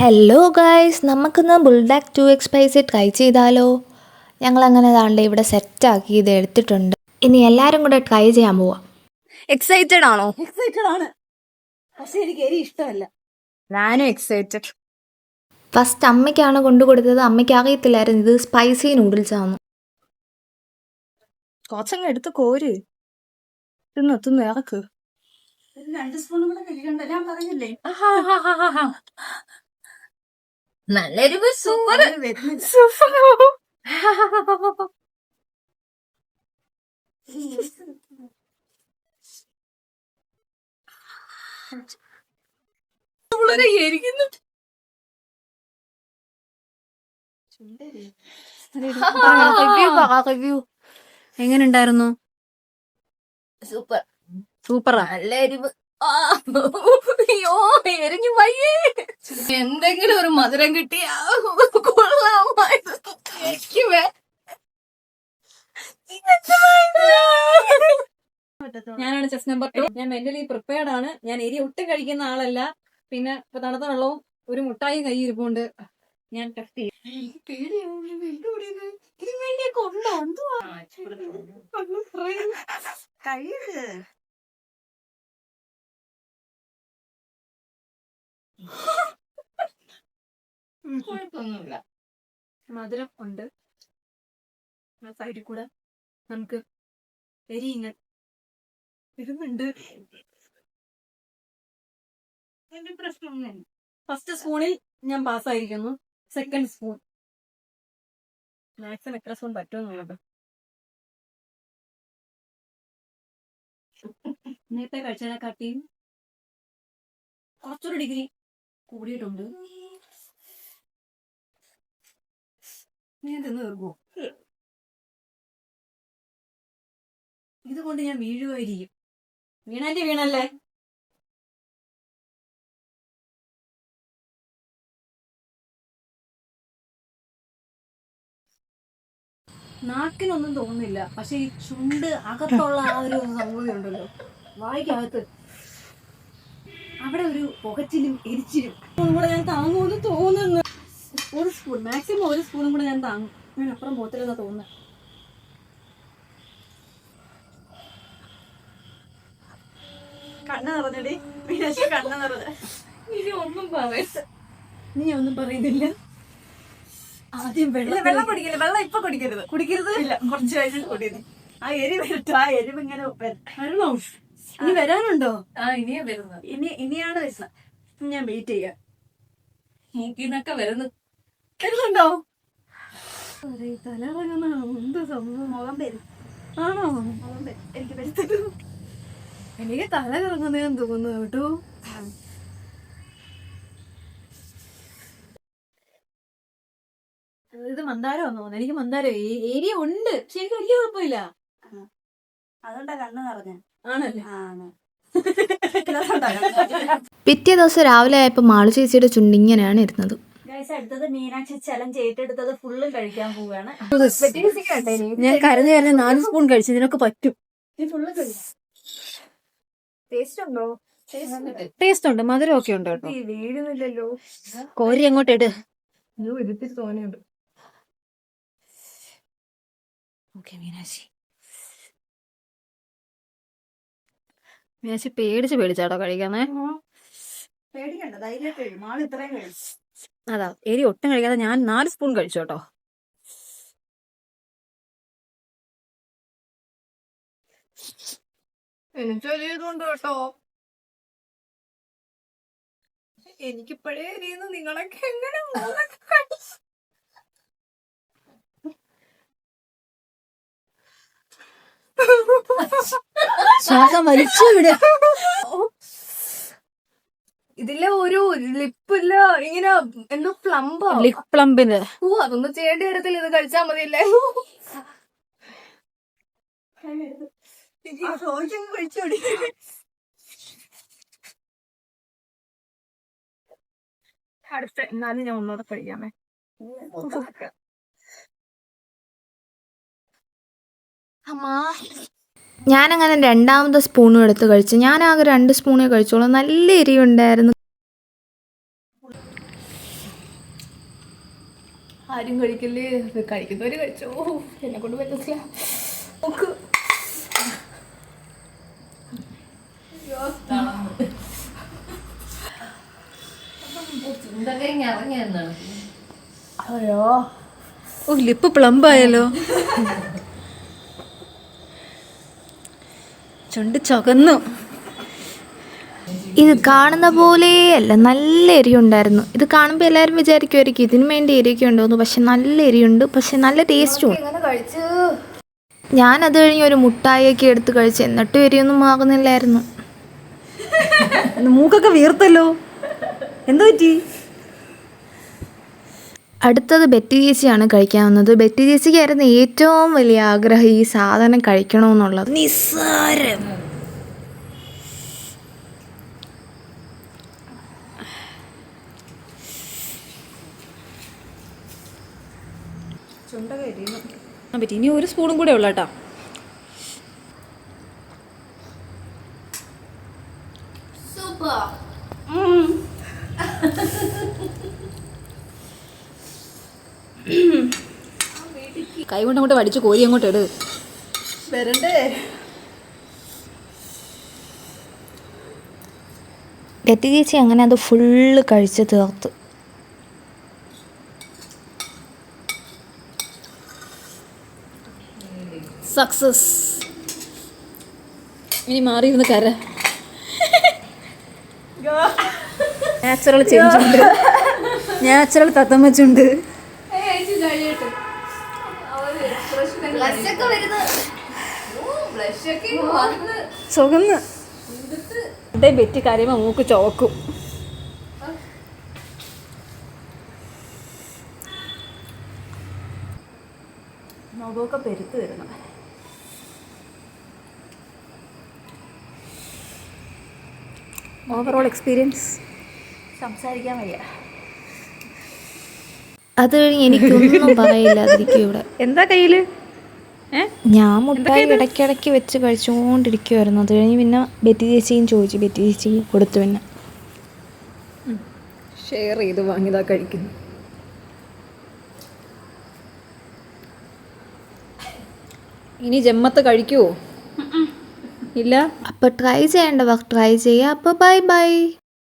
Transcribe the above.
Hello guys, നമുക്കിന്ന് ബുൾഡാക്ക് 2x spicy try ചെയ്താലോ? ഞങ്ങളങ്ങനെ ദാണ്ടെ ഇവിടെ സെറ്റാക്കി ഇത് എടുത്തിട്ടുണ്ട്. ഇനി എല്ലാവരും കൂടെ ട്രൈ ചെയ്യാൻ പോവാം. എക്സൈറ്റഡ് ആണോ? എക്സൈറ്റഡ് ആണ്, പക്ഷെ എനിക്ക് എരി ഇഷ്ടമല്ല. ഞാനും എക്സൈറ്റഡ്. ഫസ്റ്റ് അമ്മയ്ക്കാണ് കൊണ്ടുകൊടുത്തത്. അമ്മയ്ക്ക് അറിയത്തില്ലായിരുന്നു ഇത് സ്പൈസി നൂഡിൽസ് ആണ്. കുറച്ചങ്ങ് എടുത്ത് കോര് തിന്ന് ഇറക്ക്. 2 സ്പൂൺ കൂടെ കഴിക്കണ്ട, ഞാൻ പറഞ്ഞില്ലേ. നല്ലൊരു സൂപ്പർ വരുന്നില്ല. സൂപ്പർ. എങ്ങനെ ഉണ്ടായിരുന്നു? സൂപ്പർ സൂപ്പറാ. നല്ല എരിവ്. അയ്യോ, എരിഞ്ഞു വയ്യേ. എന്തെങ്കിലും ഒരു മധുരം കിട്ടിയാ കൊള്ളാമായിരുന്നു. ഞാനാണ് ചെസ് നമ്പർ 2. ഞാൻ മെന്റലി പ്രിപ്പയർഡ് ആണ്. ഞാൻ എരി ഒട്ടും കഴിക്കുന്ന ആളല്ല. പിന്നെ ഇപ്പൊ തണുത്ത വെള്ളവും ഒരു മുട്ടായും കൈ ഇരിപ്പുണ്ട്. ഞാൻ ടെസ്റ്റ് ചെയ്യും. കുഴപ്പമൊന്നുമില്ല, മധുരം ഉണ്ട്. സൈഡിൽ കൂടെ നമുക്ക് എരി ഇങ്ങനെ വരുന്നുണ്ട്. പ്രശ്നമൊന്നും. ഫസ്റ്റ് സ്പൂണിൽ ഞാൻ പാസ്സായിരിക്കുന്നു. സെക്കൻഡ് സ്പൂൺ മാക്സിമം എത്ര സ്പൂൺ പറ്റുമെന്നുള്ളത്. നേരത്തെ കഴിച്ചതിനെക്കാട്ടിയും കുറച്ചൊരു ഡിഗ്രി കൂടിയിട്ടുണ്ട്. ഞാൻ തിന്ന് തീർക്കുമോ? ഇതുകൊണ്ട് ഞാൻ വീഴുമായിരിക്കും. വീണല്ലേ? നാക്കിനൊന്നും തോന്നുന്നില്ല, പക്ഷെ ഈ ചുണ്ട് അകത്തുള്ള ആ ഒരു സംഗതി ഉണ്ടല്ലോ, വായിക്കകത്ത് അവിടെ ഒരു പുകച്ചിലും എരിച്ചിലും കൂടെ ഞാൻ താങ്ങുമെന്ന് തോന്നുന്നു. ഒരു സ്പൂൺ, മാക്സിമം ഒരു സ്പൂണും കൂടെ ഞാൻ താങ്ങും. ഞാൻ അപ്പുറം പോത്തില്ലെന്നാ തോന്നുന്നത്. കണ്ണ് നിറഞ്ഞടി, കണ്ണ് നിറഞ്ഞ. നീ ഒന്നും പറയുന്നില്ല. ആദ്യം വെള്ളം കുടിക്കില്ല. വെള്ളം ഇപ്പൊ കുടിക്കരുത്. ഇല്ല, കുറച്ച് കഴിഞ്ഞ് കുടിയത്. ആ എരിവ് വരട്ടെ. ആ എരിവ് ഇങ്ങനെ വരണോ? ഇനി വരാനുണ്ടോ? ഇനിയാണ് വരുന്നത്. ഞാൻ വെയിറ്റ് ചെയ്യാം. മൂക്കിന്നൊക്കെ വരുന്നുണ്ടോ? തലറങ്ങുന്ന എന്ത് സംഭവം. മുഖം വരും. ആണോ? മുഖം വരും. എനിക്ക് വരുത്തരും. എനിക്ക് തല കറങ്ങുന്നതെന്ന് തോന്നുന്നു കേട്ടോ. ഇത് മന്ദാരമാണെന്ന് തോന്നുന്നു. എനിക്ക് മന്ദാരം ഏരിയ ഉണ്ട്, പക്ഷെ എനിക്ക് വലിയ കുഴപ്പമില്ല. അതുകൊണ്ടാ കണ്ണ് നിറഞ്ഞ. ആണല്ലേ? പിറ്റേ ദിവസം രാവിലെ ആയപ്പോൾ മാളു ചേച്ചിയുടെ ചുണ്ടിങ്ങനെയാണ് ഇരുന്നത്. അടുത്തത് മീനാക്ഷി ചലഞ്ച് ഏറ്റെടുത്തത് ഫുള്ളും കഴിക്കാൻ പോവുകയാണ്. ഞാൻ കരഞ്ഞു 4 സ്പൂൺ കഴിച്ചു. ഇതിനൊക്കെ പറ്റും. ടേസ്റ്റ് ഉണ്ടോ? ടേസ്റ്റ് ഉണ്ട്, മധുരം ഒക്കെ ഉണ്ട് കേട്ടോ. വീഴുന്നില്ലല്ലോ. കോരി അങ്ങോട്ട് ഇട്. ഇതിൽ തോന്നിയുണ്ട്. ഓക്കെ മീനാക്ഷി പേടിച്ചാട്ടോ കഴിക്കാന്നേ. പേടിക്കണ്ട, ധൈര്യമായിട്ട് കഴിയും. മാള് ഇത്രയും കഴിച്ചു. അതാ, എരി ഒട്ടും കഴിക്കാതെ ഞാൻ 4 സ്പൂൺ കഴിച്ചു കേട്ടോ. എനിക്കൊരിതുണ്ട് കേട്ടോ. എനിക്കിപ്പോഴേ എരിയുന്നു. നിങ്ങളൊക്കെ എങ്ങനെ ശ്വാസം വലിച്ചു വിട. ഇതിലെ ഒരു ലിപ്പില്ല, ഇങ്ങനെ എന്തോ പ്ലംബോ. ലിപ് പ്ലംബിന് അതൊന്നും ചെയ്യേണ്ടി വരത്തില്ല. ഇത് കഴിച്ചാൽ മതിയല്ലേ. കഴിച്ചോടി. അടുത്ത എന്നാലും ഞാൻ ഒന്നുകൂടെ കഴിക്കാമേ. അമ്മാ, ഞാനങ്ങനെ രണ്ടാമത്തെ സ്പൂണും എടുത്ത് കഴിച്ചു. ഞാനാകെ 2 സ്പൂണേ കഴിച്ചോളൂ. നല്ല എരിവുണ്ടായിരുന്നു. ആരും കഴിക്കല്ലേ, കഴിക്കുന്നവര് കഴിച്ചോ, എന്നെ കൊണ്ട് പറ്റത്തില്ല. നോക്ക്. അയ്യോ, ഓ ലിപ്പ് പ്ലംബായാലോ. ചുണ്ട് ചുകന്നു. ഇത് കാണുന്ന പോലെയല്ല, നല്ല എരിയുണ്ടായിരുന്നു. ഇത് കാണുമ്പോൾ എല്ലാവരും വിചാരിക്കുമായിരിക്കും ഇതിന് വേണ്ടി എരിയൊക്കെ ഉണ്ടോയെന്ന്. പക്ഷെ നല്ല എരിയുണ്ട്, പക്ഷെ നല്ല ടേസ്റ്റും ഉണ്ട്. ഞാനത് കഴിഞ്ഞ് ഒരു മുട്ടായിയൊക്കെ എടുത്ത് കഴിച്ച്, എന്നിട്ടും എരിയൊന്നും ആകുന്നില്ലായിരുന്നു. മൂക്കൊക്കെ വീർത്തല്ലോ, എന്തോ പറ്റി? അടുത്തത് ബെറ്റി ചേച്ചിയാണ് കഴിക്കാൻ വന്നത്. ബെറ്റി ചേച്ചിക്കായിരുന്നു ഏറ്റവും വലിയ ആഗ്രഹം ഈ സാധനം കഴിക്കണമെന്നുള്ളത്. നിസ്സാരം. പറ്റി ഇനി ഒരു സ്പൂണും കൂടെ ഉള്ള കേട്ടോ. കൈ കൊണ്ട് അങ്ങോട്ട് വടിച്ച് കോരി അങ്ങോട്ട് ഇട്. വരണ്ടേ? ബെറ്റി ചേച്ചി അങ്ങനെ അത് ഫുള്ള് കഴിച്ച് തീർത്ത്. സക്സസ്. ഇനി മാറിയിരുന്ന് കര. നാച്ചുറൽ ചേഞ്ച് ഉണ്ട്, നാച്ചുറൽ തത്തമ്മച്ചുണ്ട്. ചുവന്ന് ഇവിടെ ബെറ്റി കരയുമ്പോ മൂക്ക് ചുവക്കും. മുഖമൊക്കെ പെരുത്ത് വരണം. ഓവറോൾ എക്സ്പീരിയൻസ് സംസാരിക്കാൻ വയ്യ. അത് കഴിഞ്ഞ് എനിക്കൊന്നും പറയില്ലാതിരിക്കും ഇവിടെ. എന്താ കയ്യില്? ഞാൻ മുട്ടായി ഇടയ്ക്കിടയ്ക്ക് വെച്ച് കഴിച്ചുകൊണ്ടിരിക്കുമായിരുന്നു. അത് കഴിഞ്ഞ് പിന്നെ ബെറ്റി ചേച്ചിയും ചോദിച്ചു, ബെറ്റി ചേച്ചിയും കൊടുത്തു. പിന്നെ ഷെയർ ചെയ്ത് വാങ്ങിയതാ കഴിക്കുന്നു. ഇനി ജമ്മത്ത് കഴിക്കുവോ? ഇല്ല. അപ്പോൾ ട്രൈ ചെയ്യേണ്ടവർ ട്രൈ ചെയ്യുക. അപ്പോൾ ബൈ ബൈ.